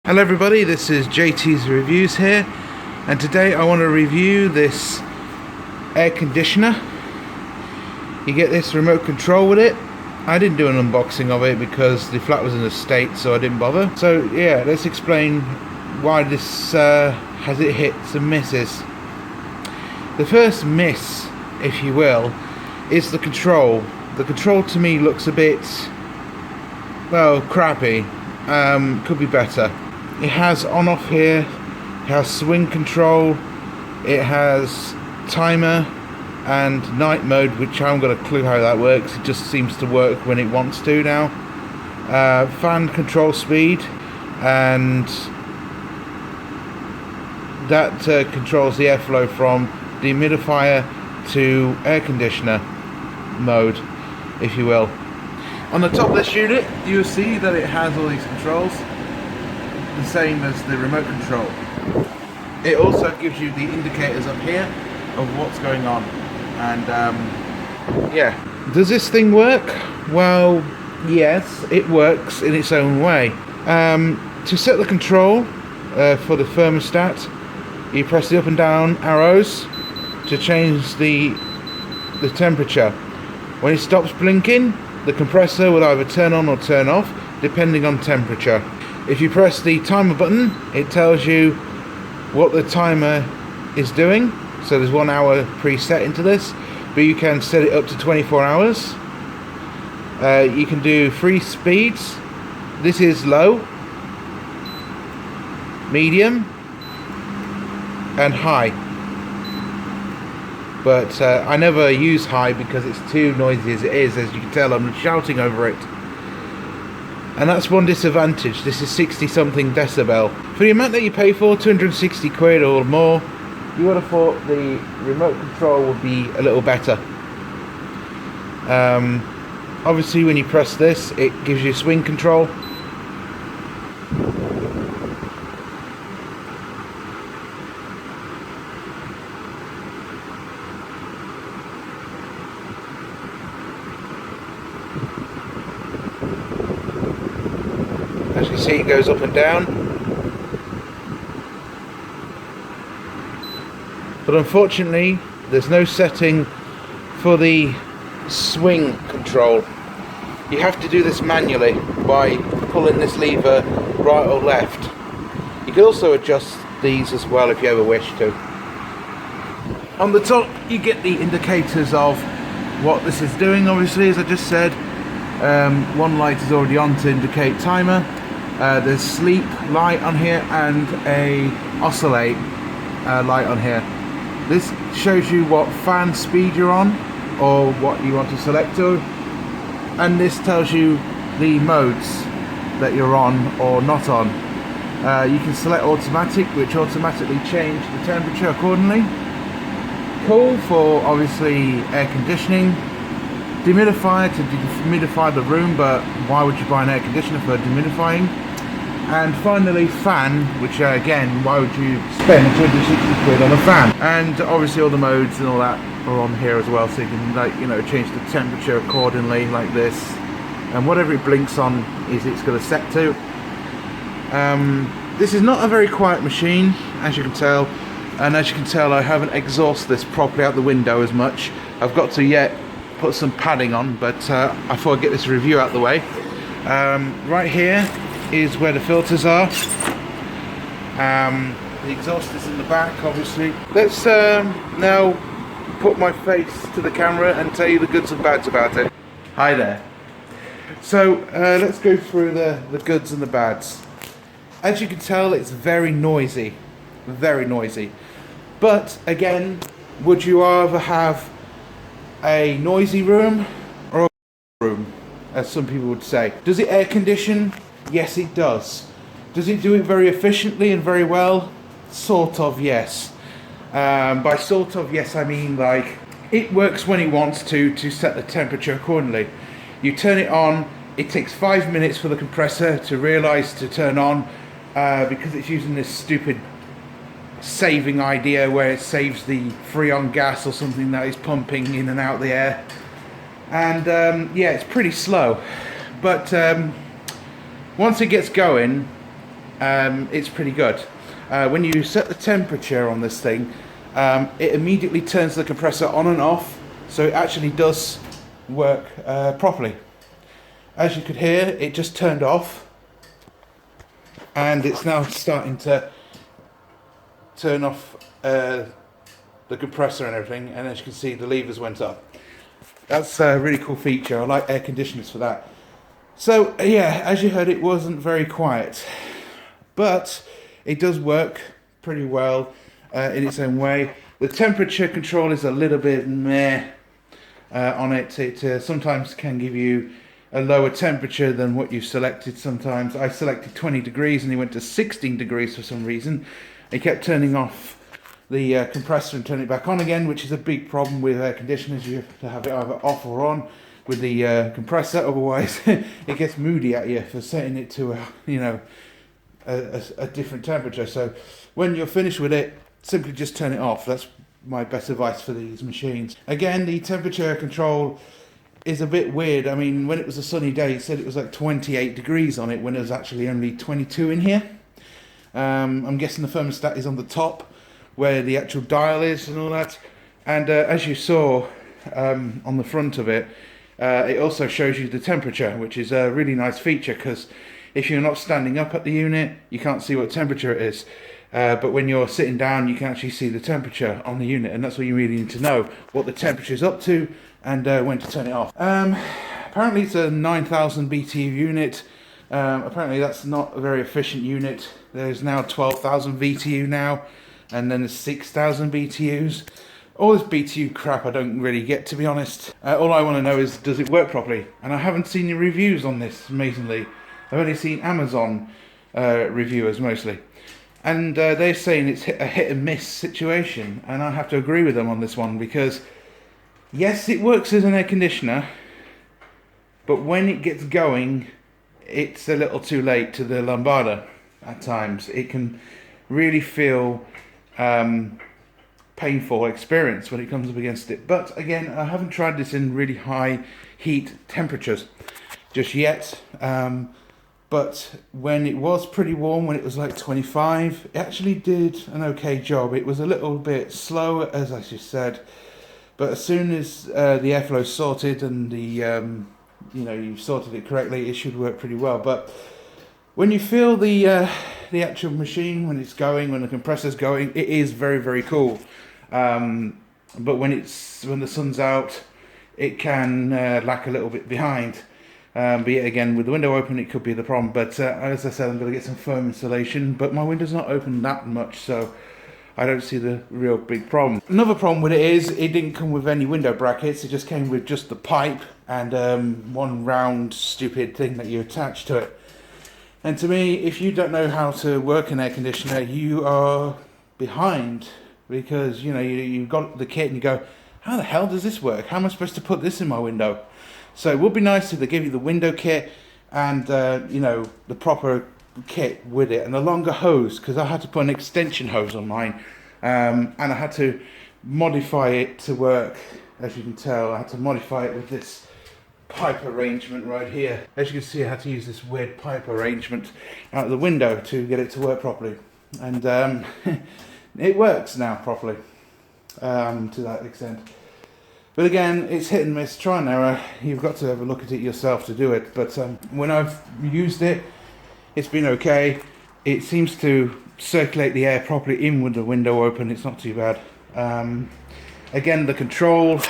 Hello everybody, this is JT's Reviews here, and today I want to review this air conditioner. You get this remote control with it. I didn't do an unboxing of it because the flat was in a state, so I didn't bother. So yeah, let's explain why this has it hits and misses. The first miss, if you will, is the control. The control to me looks a bit, well, crappy. Could be better. It has on off here, it has swing control, it has timer and night mode, which I haven't got a clue how that works. It just seems to work when it wants to now. Fan control speed, and that controls the airflow from dehumidifier to air conditioner mode, if you will. On the top of this unit, you'll see that it has all these controls, the same as the remote control. It also gives you the indicators up here of what's going on. And yeah, does this thing work? Well, yes, it works in its own way. To set the control for the thermostat, you press the up and down arrows to change the temperature. When it stops blinking, the compressor will either turn on or turn off depending on temperature. If you press the timer button, it tells you what the timer is doing. So there's 1 hour preset into this, but you can set it up to 24 hours. You can do 3 speeds. This is low, medium, and high. But I never use high because it's too noisy as it is. As you can tell, I'm shouting over it. And that's one disadvantage. This is 60 something decibel. For the amount that you pay for, 260 quid or more, you would have thought the remote control would be a little better. Obviously when you press this, it gives you swing control. As you can see, it goes up and down. But unfortunately, there's no setting for the swing control. You have to do this manually by pulling this lever right or left. You can also adjust these as well if you ever wish to. On the top, you get the indicators of what this is doing, obviously, as I just said. One light is already on to indicate timer. There's sleep light on here and a oscillate light on here. This shows you what fan speed you're on or what you want to select to, and this tells you the modes that you're on or not on. You can select automatic, which automatically change the temperature accordingly. Cool for obviously air conditioning. Dehumidifier to dehumidify the room, but why would you buy an air conditioner for demidifying? And finally fan, which again, why would you spend 260 quid on a fan? And obviously all the modes and all that are on here as well, so you can, like, you know, change the temperature accordingly like this, and whatever it blinks on is it's going to set to. This is not a very quiet machine, as you can tell, and as you can tell I haven't exhausted this properly out the window as much. I've got to yet put some padding on, but I thought I'd get this review out the way. Right here is where the filters are. The exhaust is in the back, obviously. Let's now put my face to the camera and tell you the goods and bads about it. Hi there. So let's go through the goods and the bads. As you can tell, it's very noisy, very noisy. But again, would you rather have a noisy room or a room, as some people would say? Does it air condition? Yes, it does. Does it do it very efficiently and very well? Sort of, yes. By sort of, yes, I mean like it works when it wants to set the temperature accordingly. You turn it on, it takes 5 minutes for the compressor to realise to turn on, because it's using this stupid saving idea where it saves the freon gas or something that is pumping in and out the air. And yeah, it's pretty slow, but once it gets going, it's pretty good. When you set the temperature on this thing, it immediately turns the compressor on and off, so it actually does work properly. As you could hear, it just turned off, and it's now starting to turn off the compressor and everything, and as you can see, the levers went up. That's a really cool feature. I like air conditioners for that. So yeah, as you heard, it wasn't very quiet, but it does work pretty well in its own way. The temperature control is a little bit meh on it. It sometimes can give you a lower temperature than what you've selected. Sometimes I selected 20 degrees and it went to 16 degrees for some reason. It kept turning off the compressor and turning it back on again, which is a big problem with air conditioners. You have to have it either off or on with the compressor, otherwise it gets moody at you for setting it to a different temperature. So when you're finished with it, simply just turn it off. That's my best advice for these machines. Again, the temperature control is a bit weird. I mean, when it was a sunny day, it said it was like 28 degrees on it when it was actually only 22 in here. I'm guessing the thermostat is on the top where the actual dial is and all that. And as you saw on the front of it, it also shows you the temperature, which is a really nice feature, because if you're not standing up at the unit, you can't see what temperature it is. But when you're sitting down, you can actually see the temperature on the unit, and that's what you really need to know, what the temperature is up to and when to turn it off. Apparently it's a 9,000 BTU unit. Apparently that's not a very efficient unit. There's now 12,000 BTU now, and then there's 6,000 BTUs. All this BTU crap I don't really get, to be honest. All I want to know is, does it work properly? And I haven't seen any reviews on this, amazingly. I've only seen Amazon reviewers mostly. And they're saying it's a hit and miss situation. And I have to agree with them on this one, because yes, it works as an air conditioner, but when it gets going, it's a little too late to the lambada at times. It can really feel painful experience when it comes up against it. But again, I haven't tried this in really high heat temperatures just yet. But when it was pretty warm, when it was like 25, it actually did an okay job. It was a little bit slow, as I just said, but as soon as the airflow is sorted and the you've sorted it correctly, it should work pretty well. But when you feel the actual machine, when it's going, when the compressor's going, it is very, very cool. But when the sun's out, it can lag a little bit behind. But yet again, with the window open, it could be the problem. But as I said, I'm going to get some foam insulation, but my window's not open that much, so I don't see the real big problem. Another problem with it is it didn't come with any window brackets. It just came with just the pipe and one round stupid thing that you attach to it. And to me, if you don't know how to work an air conditioner, you are behind, because you've got the kit and you go, how the hell does this work? How am I supposed to put this in my window? So it would be nice if they give you the window kit and the proper kit with it, and a longer hose, because I had to put an extension hose on mine, and I had to modify it to work. As you can tell, I had to modify it with this pipe arrangement right here. As you can see, I had to use this weird pipe arrangement out of the window to get it to work properly, and it works now properly to that extent. But again, it's hit and miss, try and error. You've got to have a look at it yourself to do it. But when I've used it, it's been okay. It seems to circulate the air properly in with the window open. It's not too bad. Again, the control,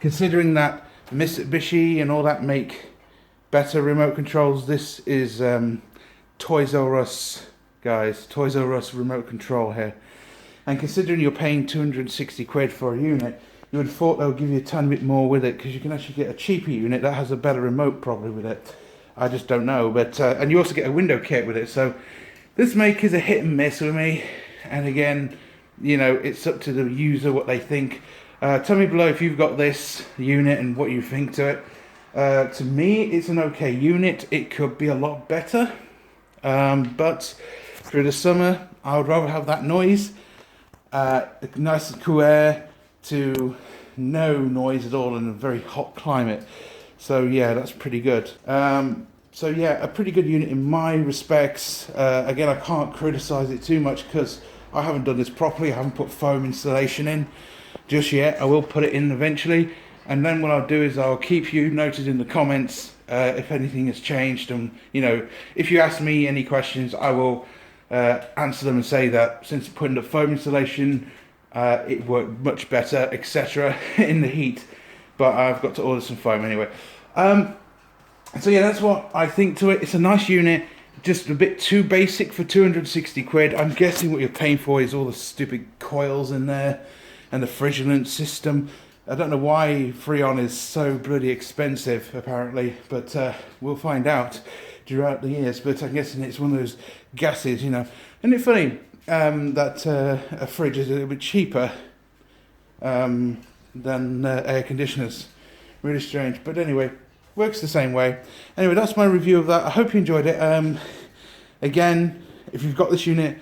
considering that Mitsubishi and all that make better remote controls, this is Toys R Us, guys. Toys R Us remote control here. And considering you're paying 260 quid for a unit, you would have thought they'll give you a tiny bit more with it, because you can actually get a cheaper unit that has a better remote probably with it. I just don't know. But and you also get a window kit with it. So this make is a hit and miss with me. And again, it's up to the user what they think. Tell me below if you've got this unit and what you think to it. To me, it's an okay unit. It could be a lot better. But through the summer, I would rather have that noise. Nice and cool air to no noise at all in a very hot climate. So yeah, that's pretty good. So yeah, a pretty good unit in my respects. Again, I can't criticise it too much because I haven't done this properly. I haven't put foam insulation in just yet. I will put it in eventually, and then what I'll do is I'll keep you noted in the comments if anything has changed, and you know, if you ask me any questions, I will answer them and say that since putting the foam insulation, it worked much better, etc. in the heat. But I've got to order some foam anyway. So yeah, that's what I think to it. It's a nice unit, just a bit too basic for 260 quid. I'm guessing what you're paying for is all the stupid coils in there and the Frigilance system. I don't know why Freon is so bloody expensive, apparently, but we'll find out throughout the years. But I'm guessing it's one of those gases, you know. Isn't it funny that a fridge is a little bit cheaper than air conditioners? Really strange, but anyway, works the same way. Anyway, that's my review of that. I hope you enjoyed it. Again, if you've got this unit,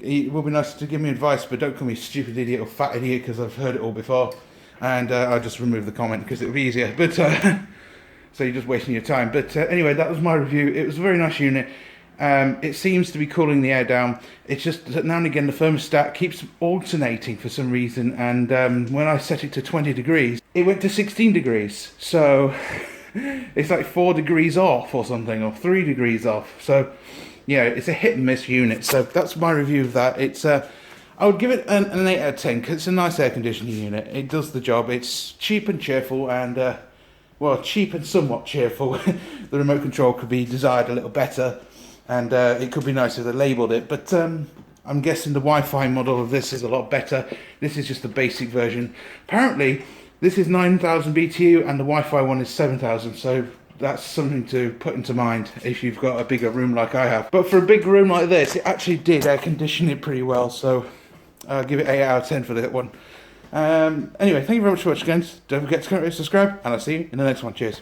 it will be nice to give me advice, but don't call me stupid idiot or fat idiot, because I've heard it all before. And I'll just remove the comment because it'll be easier. But so you're just wasting your time. But anyway, that was my review. It was a very nice unit. It seems to be cooling the air down. It's just that now and again the thermostat keeps alternating for some reason. And when I set it to 20 degrees, it went to 16 degrees. So it's like 4 degrees off or something, or 3 degrees off. So yeah, it's a hit and miss unit. So that's my review of that. It's I would give it an 8 out of 10 because it's a nice air conditioning unit. It does the job. It's cheap and cheerful, and well, cheap and somewhat cheerful. The remote control could be desired a little better, and it could be nice if they labelled it. But I'm guessing the Wi-Fi model of this is a lot better. This is just the basic version. Apparently, this is 9,000 BTU, and the Wi-Fi one is 7,000. So that's something to put into mind if you've got a bigger room like I have. But for a big room like this, it actually did air condition it pretty well. So I'll give it 8 out of 10 for that one. Anyway, thank you very much for watching, guys. Don't forget to comment, rate, subscribe, and I'll see you in the next one. Cheers.